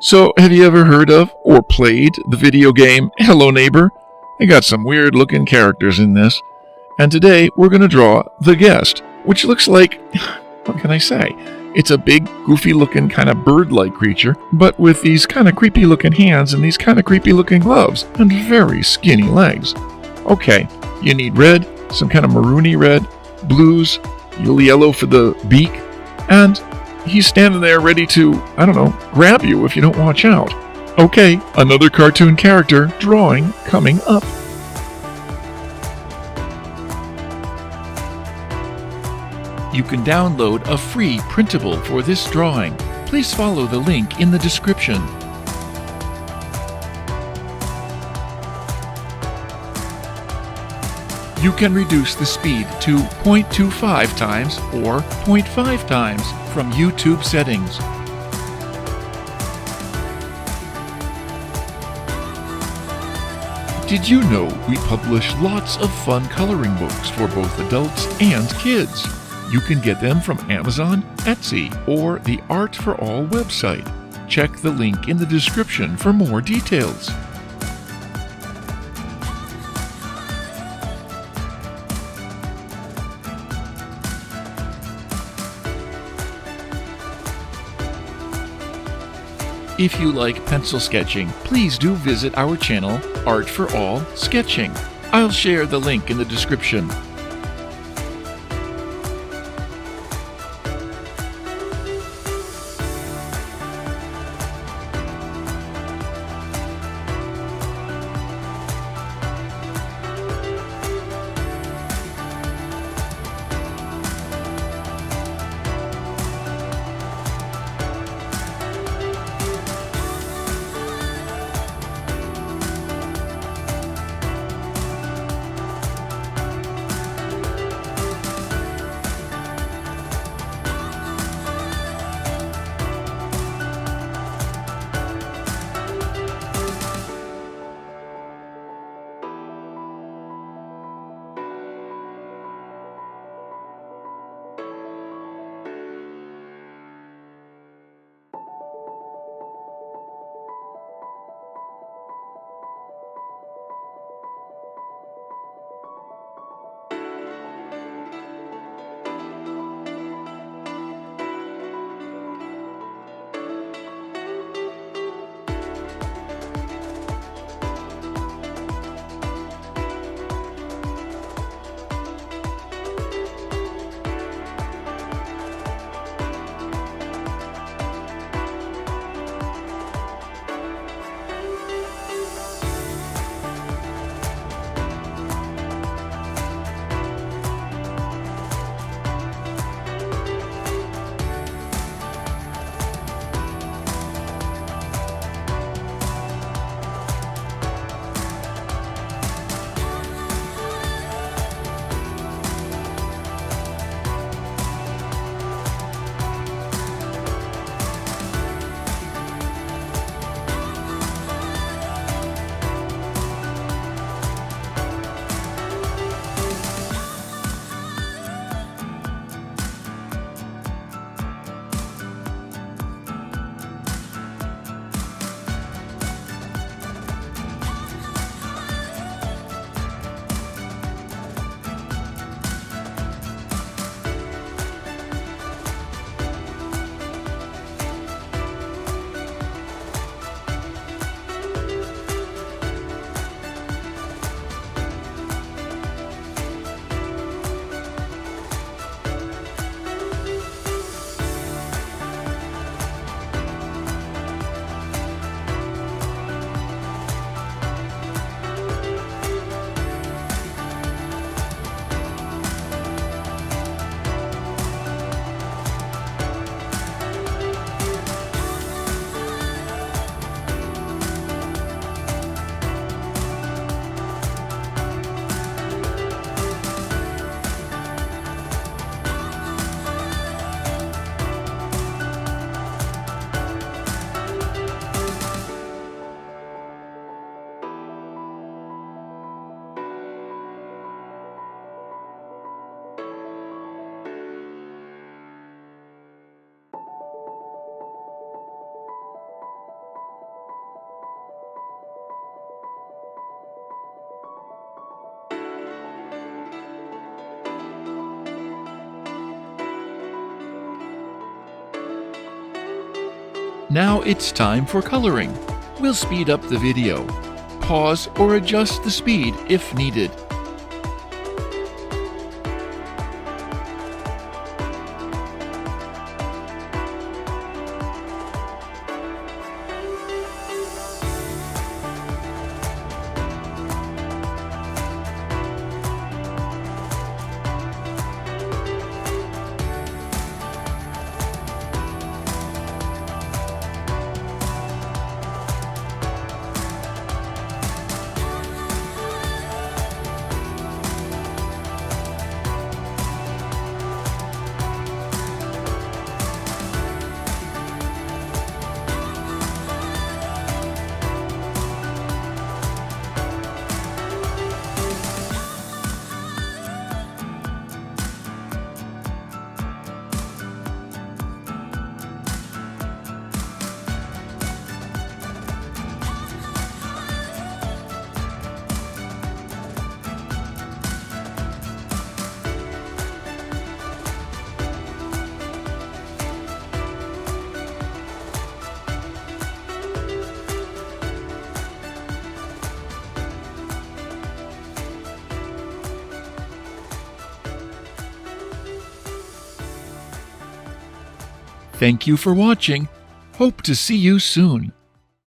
So, have you ever heard of or played the video game Hello Neighbor? They got some weird looking characters in this. And today we're going to draw the guest, which looks like, what can I say? It's a big, goofy looking kind of bird-like creature, but with these kind of creepy looking hands and these kind of creepy looking gloves and very skinny legs. Okay, you need red, some kind of maroony red, blues, yellow for the beak, and he's standing there ready to, grab you if you don't watch out. Okay, another cartoon character drawing coming up. You can download a free printable for this drawing. Please follow the link in the description. You can reduce the speed to 0.25 times or 0.5 times from YouTube settings. Did you know we publish lots of fun coloring books for both adults and kids? You can get them from Amazon, Etsy, or the Art for All website. Check the link in the description for more details. If you like pencil sketching, please do visit our channel, Art for All Sketching. I'll share the link in the description. Now it's time for coloring. We'll speed up the video. Pause or adjust the speed if needed. Thank you for watching. Hope to see you soon.